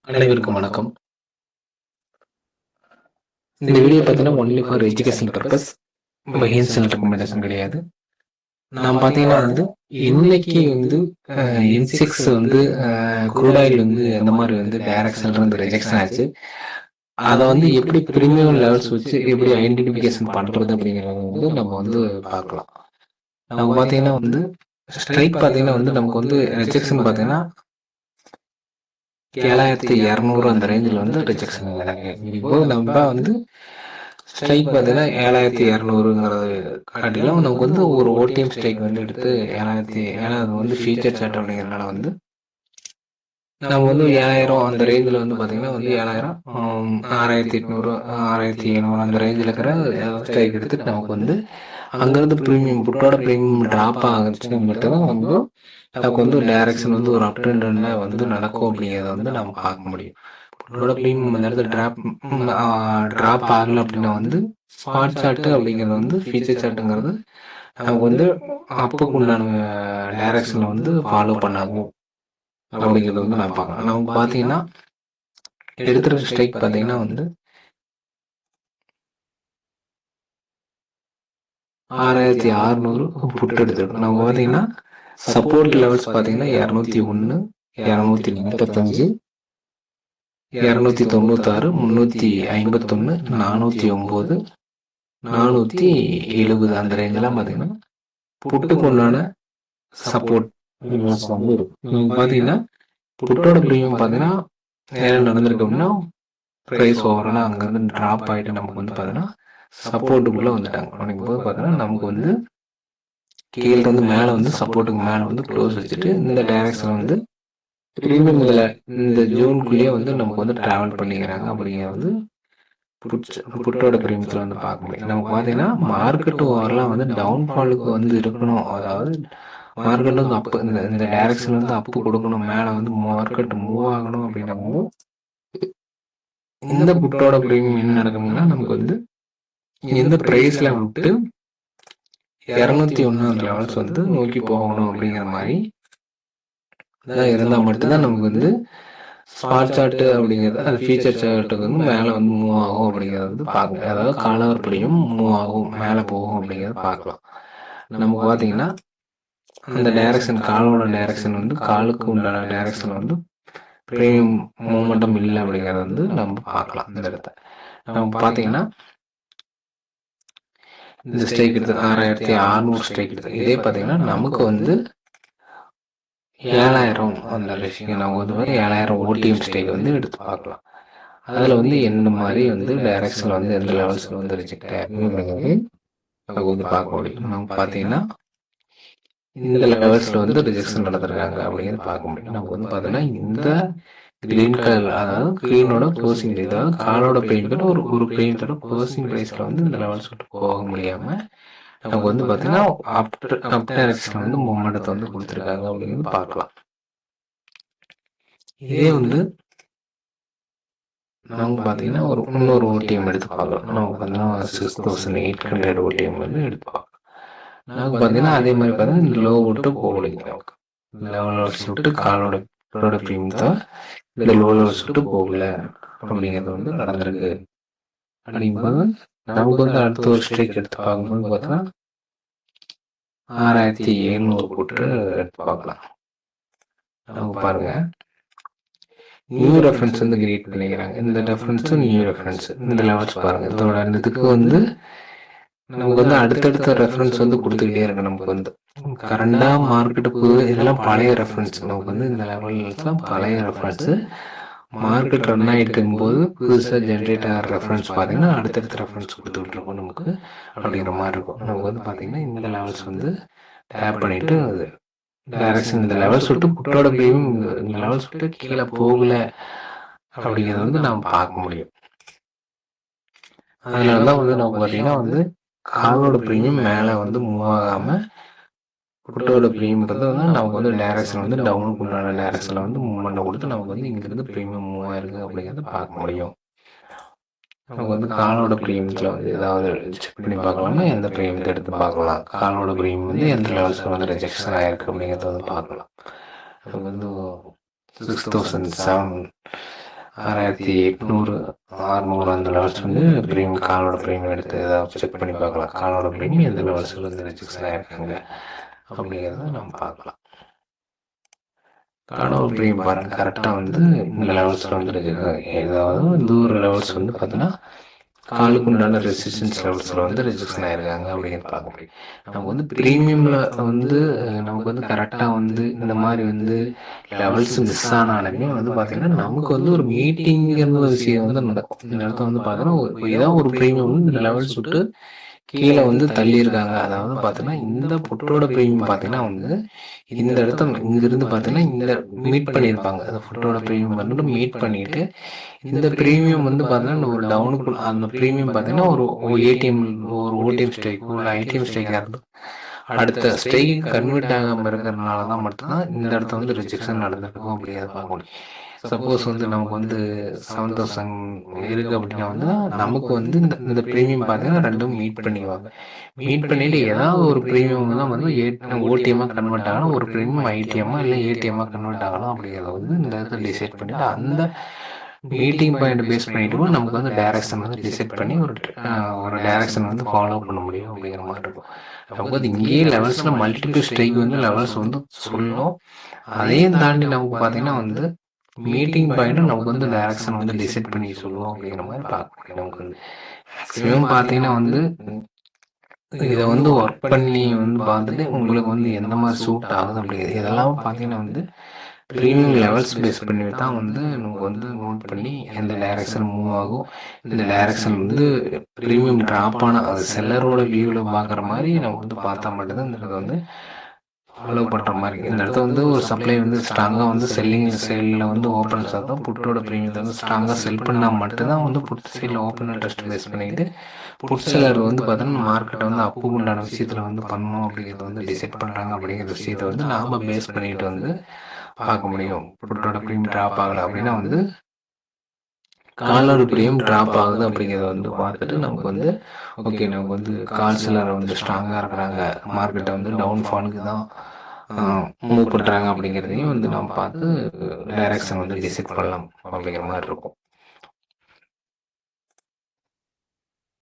அனைவருக்கும் வணக்கம். இந்த வீடியோ பார்த்தீங்கன்னா ஒன்லி ஃபார் எஜுகேஷன் பர்பஸ். ஹின்சல் ரெக்கமெண்டேஷன் கிடையாது. நான் பார்த்தீங்கன்னா இன்னைக்கு இன்செக்ஸ் க்ரூட் ஆயில் எந்த மாதிரி டைரக்ஷன்ல இருந்து ரிஜெக்ஷன் ஆச்சு. அதை எப்படி பிரீமியம் லெவல்ஸ் வச்சு எப்படி ஐடென்டிஃபிகேஷன் பண்றது அப்படிங்கிறத நம்ம பார்க்கலாம். நம்ம பார்த்தீங்கன்னா ஸ்ட்ரைக் பார்த்தீங்கன்னா நமக்கு ரிஜெக்ஷன் பார்த்தீங்கன்னா 7200 அந்த ரேஞ்சில் ரிஜெக்ஷன் இருக்கு. இப்போ நம்ம ஸ்ட்ரைக் பார்த்தீங்கன்னா 7200ங்கிறது காட்டிலும் நமக்கு ஒரு ஓடிஎம் ஸ்ட்ரைக் எடுத்து 7000 ஏன்னா அது ஃபீச்சர் சாட் அப்படிங்கிறதுனால நம்ம 7000 அந்த ரேஞ்சில் பார்த்தீங்கன்னா 7000 6800 6700 அந்த ரேஞ்சில் இருக்கிற ஸ்ட்ரைக் எடுத்துட்டு நமக்கு அங்கேருந்து ப்ரீமியம் புட்டோட ப்ரீமியம் ட்ராப் ஆகுச்சுன்னு மட்டும் தான் நமக்கு டைரக்ஷன் ஒரு அப் ட்ரெண்ட் நடக்கும் அப்படிங்கிறத நம்ம பார்க்க முடியும். புட்டோட ப்ரீமியம் அந்த இடத்துல ட்ராப் ஆகலை அப்படின்னா ஸ்பாட் சார்ட்டு அப்படிங்கிறது ஃபீச்சர் சார்ட்டுங்கிறது நமக்கு அப்போக்கு உண்டான டைரக்ஷனில் ஃபாலோ பண்ணாகும் அப்படிங்கிறது நான் பார்க்கலாம். நமக்கு பார்த்தீங்கன்னா எடுத்துகிற ஸ்ட்ரைக் பார்த்தீங்கன்னா 6600 புட்டு எடுத்துருக்கோம். நம்ம பார்த்தீங்கன்னா சப்போர்ட் லெவல்ஸ் பார்த்தீங்கன்னா 201 245 296 351 409 470 அந்த ரேஞ்செல்லாம் பார்த்தீங்கன்னா புட்டுக்கு உண்டான சப்போர்ட் இருக்கு. பார்த்தீங்கன்னா புட்டோட ப்ரீமியம் பார்த்தீங்கன்னா என்ன நடந்திருக்கு அப்படின்னா ப்ரைஸ் ஓவராலாக அங்கேருந்து ட்ராப் ஆகிட்டு நமக்கு பார்த்தீங்கன்னா சப்போர்ட்டுக்குள்ளே வந்துட்டாங்க. அப்படிங்கும்போது பார்த்தீங்கன்னா நமக்கு கீழே மேலே சப்போர்ட்டுக்கு மேலே க்ளோஸ் வச்சுட்டு இந்த டைரக்ஷன் ப்ரீமியம் இதில் இந்த ஜூனுக்குள்ளேயே நமக்கு ட்ராவல் பண்ணிக்கிறாங்க. அப்படிங்கிறது புட்டோட ப்ரீமியத்தில் பார்க்க முடியும். நமக்கு பார்த்தீங்கன்னா மார்க்கெட் ஓவரெலாம் டவுன்ஃபாலுக்கு இருக்கணும். அதாவது மார்க்கெட் அப்பு இந்த டைரக்ஷன் அப்பு கொடுக்கணும், மேலே மார்க்கெட் மூவ் ஆகணும் அப்படின்னமோ இந்த புட்டோட ப்ரீமியம் என்ன நடக்கும்னா நமக்கு எந்த ப்ரைஸில் விட்டு 201 அந்த லெவல்ஸ் நோக்கி போகணும் அப்படிங்கிற மாதிரி இருந்தால் மட்டும்தான் நமக்கு ஸ்பாட் சார்ட்டு அப்படிங்கிறது அது ஃபீச்சர் சார்ட்டுக்கு மேலே மூவ் ஆகும் அப்படிங்கிறது பார்க்கணும். அதாவது காலவர்படியும் மூவ் ஆகும், மேலே போகும் அப்படிங்கிறத பார்க்கலாம். நமக்கு பார்த்தீங்கன்னா அந்த டைரக்ஷன் காலோட டைரக்ஷன் காலுக்கு உண்டான டைரக்ஷன் ப்ரீமியம் மூமெண்டம் இல்லை அப்படிங்கிறத நம்ம பார்க்கலாம். இந்த இடத்த நம்ம பார்த்தீங்கன்னா இந்த ஸ்ட்ரைக் எடுத்து 6600 ஸ்ட்ரைக் எடுத்து இதே பார்த்தீங்கன்னா நமக்கு 7000 அந்த விஷயம் நம்ம 7000 ஓடிஎம் ஸ்ட்ரைக் எடுத்து பார்க்கலாம். அதில் எந்த மாதிரி டைரக்ஷனில் எந்த லெவல்ஸில் ரிஜெக்ட் ஆகிருக்குங்கிறது நமக்கு பார்க்க முடியும். நம்ம பார்த்தீங்கன்னா இந்த லெவல்ஸில் ரிஜெக்ஷன் நடந்திருக்காங்க அப்படிங்கிறது பார்க்க முடியும். நமக்கு பார்த்தீங்கன்னா இந்த கிரீன் கலர் அதாவது கிரீனோட க்ளோசிங் ப்ரைஸ் அதாவது காலோட ப்ரைஸோட ஒரு ப்ரைஸோட க்ளோசிங் ப்ரைஸில் இந்த லெவல்ஸ் விட்டு போக முடியாமல் நமக்கு பார்த்தீங்கன்னா அப் டைரக்ஷன் மூமெண்டத்தை கொடுத்துருக்காங்க அப்படிங்கிறது பார்க்கலாம். இதே நமக்கு பார்த்தீங்கன்னா இன்னொரு ஓடிஎம் எடுத்து பார்க்கலாம். நமக்கு பார்த்தீங்கன்னா 6800 ஓடிஎம் எடுத்து பார்க்கலாம். நமக்கு பார்த்தீங்கன்னா அதே மாதிரி பார்த்தீங்கன்னா இந்த லோ விட்டு போகலைங்க. நமக்கு லெவல்ஸ் விட்டு காலோட ப்ரீமியம் தான் இந்த லோ லெவல்ஸ் விட்டு போகல அப்படிங்கிறது நடந்திருக்கு. அப்படிங்கும்போது நமக்கு அடுத்த ஒரு ஸ்ட்ரைக் எடுத்து பார்க்கும்போது பார்த்தீங்கன்னா 6700 போட்டு எடுத்து பார்க்கலாம். நமக்கு பாருங்க நியூ ரெஃபரன்ஸ் கிரியேட் பண்ணிக்கிறாங்க. இந்த ரெஃபரன்ஸும் நியூ ரெஃபரன்ஸ் இந்த லெவல்ஸ் பாருங்க. இதோட இதுக்கு நமக்கு அடுத்தடுத்த ரெஃபரன்ஸ் கொடுத்துக்கிட்டே இருக்கு. நமக்கு கரண்டாக மார்க்கெட்டுக்கு இதெல்லாம் பழைய ரெஃபரன்ஸ். நமக்கு இந்த லெவல்லாம் பழைய ரெஃபரன்ஸ். மார்க்கெட் ரன் ஆகிட்டு இருக்கும்போது புதுசாக ஜென்ரேட் ஆகிற ரெஃபரன்ஸ் பார்த்தீங்கன்னா அடுத்தடுத்த ரெஃபரன்ஸ் கொடுத்துக்கிட்டு இருக்கோம் நமக்கு அப்படிங்கிற மாதிரி இருக்கும். நமக்கு பார்த்தீங்கன்னா இந்த லெவல்ஸ் டேப் பண்ணிட்டு டைரக்ஷன் இந்த லெவல்ஸ் விட்டு புட்டோட ப்ரீமியம் இந்த லெவல்ஸ் விட்டு கீழே போகல அப்படிங்கிறத நாம் பார்க்க முடியும். அதனால தான் நமக்கு பார்த்தீங்கன்னா காலோட ப்ரீமியம் மேலே மூவ் ஆகாமல் புட்டோட ப்ரீமியம் நமக்கு டைரக்ஷன் டவுனுக்கு உண்டான டைரக்ஷனில் மூவ்மெண்ட் கொடுத்து நமக்கு இங்கிருந்து ப்ரீமியம் மூவ் ஆயிருக்கு அப்படிங்கிறத பார்க்க முடியும். நமக்கு காலோட ப்ரீமியத்தில் ஏதாவது செக் பண்ணி பார்க்கலாம்னா எந்த ப்ரீமியத்தை எடுத்து பார்க்கலாம். காலோட ப்ரீமியம் எந்த லெவல்ஸில் ரிஜெக்ஷன் ஆகிருக்கு அப்படிங்கிறத பார்க்கலாம். நமக்கு 6007 6800 600 அந்த லெவல்ஸ் வந்து ப்ரீமியம் காலோட ப்ரீமியம் எடுத்து ஏதாவது செக் பண்ணி பார்க்கலாம். காலோட ப்ரீமியம் எந்த லெவல்ஸில் வந்து ரிஜெக்ஷன் ஆகிருக்காங்க அப்படிங்கிறத நம்ம பார்க்கலாம். காலோட ப்ரீமியம் பாருங்கள் கரெக்டாக வந்து இந்த லெவல்ஸில் வந்து ஏதாவது இந்த ஒரு லெவல்ஸ் வந்து பார்த்தீங்கன்னா காலுக்கு உண்டான ரெசிஸ்டன்ஸ் லெவல்ஸில் வந்து ரிஜெக்ஷன் ஆகிருக்காங்க அப்படின்னு பார்க்க முடியும். நமக்கு வந்து ப்ரீமியமில் வந்து நமக்கு வந்து கரெக்டாக வந்து இந்த மாதிரி வந்து லெவல்ஸ் மிஸ் ஆனாலுமே வந்து பார்த்திங்கன்னா நமக்கு வந்து ஒரு மீட்டிங்கிற விஷயம் வந்து நடக்கும். இந்த இடத்துல வந்து பார்த்தீங்கன்னா ஏதாவது ஒரு ப்ரீமியம் வந்து இந்த லெவல்ஸ் விட்டு கீழே வந்து தள்ளியிருக்காங்க. அதாவது பார்த்தீங்கன்னா இந்த புட்டோட ப்ரீமியம் பார்த்தீங்கன்னா வந்து இந்த இடத்துல இங்கிருந்து பார்த்தீங்கன்னா இந்த மீட் பண்ணியிருப்பாங்க. அந்த புட்டோட ப்ரீமியம் வந்து மீட் பண்ணிட்டு இந்த ப்ரீமியம் வந்து பார்த்தீங்கன்னா ஒரு டவுனுக்குள்ள அந்த ப்ரீமியம் பார்த்தீங்கன்னா ஒரு ஏடிஎம் ஒரு ஓடிஎம் ஸ்ட்ரைக்கோ இல்லை ஐடிஎம் ஸ்ட்ரைக்காக இருக்கும். அடுத்த ஸ்ட்ரைக்கு கன்வெர்ட் ஆகாமல் இருக்கிறதுனால தான் மட்டும்தான் இந்த இடத்த வந்து ரிஜெக்ஷன் நடந்திருக்கும் அப்படிங்கிறத பார்க்க முடியும். சப்போஸ் வந்து நமக்கு வந்து 7000 இருக்குது அப்படின்னா வந்து நமக்கு வந்து இந்த ப்ரீமியம் பார்த்தீங்கன்னா ரெண்டும் மீட் பண்ணிக்குவாங்க. மீட் பண்ணிவிட்டு ஏதாவது ஒரு ப்ரீமியம் தான் வந்து ஓடிஎம்மாக கன்வெர்ட் ஆகணும், ஒரு ப்ரீமியம் ஐடிஎம்மாக இல்லை ஏடிஎம்மாக கன்வெர்ட் ஆகணும் அப்படிங்கிறத வந்து இந்த இடத்துல டிசைட் பண்ணிவிட்டு அந்த மீட்டிங் பாயிண்ட் பேஸ் பண்ணிட்டு நமக்கு வந்து டைரக்ஷன் வந்து டிசைட் பண்ணி ஒரு டைரக்ஷன் வந்து ஃபாலோ பண்ண முடியும் அப்படிங்கிற மாதிரி இருக்கும். நமக்கு வந்து இங்கேயே லெவல்ஸில் மல்டிபிள் ஸ்ட்ரைக் வந்து லெவல்ஸ் வந்து சொல்லும். அதையும் தாண்டி நமக்கு பார்த்தீங்கன்னா வந்து மீட்டிங் பாயிண்ட்டும் நமக்கு வந்து டைரக்ஷன் வந்து டிசைட் பண்ணி சொல்லுவோம் அப்படிங்கிற மாதிரி பார்க்க முடியும். நமக்கு வந்து மேக்ஸிமம் பார்த்தீங்கன்னா வந்து இதை வந்து ஒர்க் பண்ணி வந்து பார்த்துட்டு உங்களுக்கு வந்து எந்த மாதிரி சூட் ஆகுது அப்படிங்கிறது இதெல்லாம் பார்த்தீங்கன்னா வந்து ப்ரீமியம் லெவல்ஸ் பேஸ் பண்ணி தான் வந்து நமக்கு வந்து நோட் பண்ணி எந்த டைரக்ஷன் மூவ் ஆகும், இந்த டைரக்ஷன் வந்து ப்ரீமியம் ட்ராப் ஆனால் அது செல்லரோட வியூவில் பார்க்குற மாதிரி நம்ம வந்து பார்த்தா மட்டும்தான் இந்த இடத்துல வந்து ஃபாலோ பண்ணுற மாதிரி. இந்த இடத்துல வந்து ஒரு சப்ளை வந்து ஸ்ட்ராங்காக வந்து செல்லிங் சைடில் வந்து ஓப்பன் தான் புட்டோட ப்ரீமியத்தை வந்து ஸ்ட்ராங்காக செல் பண்ணால் மட்டும்தான் வந்து புட் சைடில் ஓப்பன் இன்ட்ரெஸ்ட் பேஸ் பண்ணிக்கிட்டு புட் செல்லர் வந்து பார்த்தோன்னா மார்க்கெட்டை வந்து அப்பு உண்டான விஷயத்தில் வந்து பண்ணணும் அப்படிங்கிறத வந்து டிசைட் பண்ணுறாங்க அப்படிங்கிற விஷயத்தை வந்து நாம் பேஸ் பண்ணிட்டு வந்து பார்க்க முடியும். புட்டோட ப்ரீமியம் ட்ராப் ஆகலை அப்படின்னா வந்து காலோட ப்ரீமியம் ட்ராப் ஆகுது அப்படிங்கிறத வந்து பார்த்துட்டு நமக்கு வந்து ஓகே நமக்கு வந்து கால் செல்லர் வந்து ஸ்ட்ராங்காக இருக்கிறாங்க, மார்க்கெட்டை வந்து டவுன்ஃபாலுக்கு தான் மூவ் பண்ணுறாங்க அப்படிங்கிறதையும் வந்து நம்ம பார்த்து டைரக்ஷன் வந்து டிசைட் பண்ணலாம் அப்படிங்கிற மாதிரி இருக்கும்.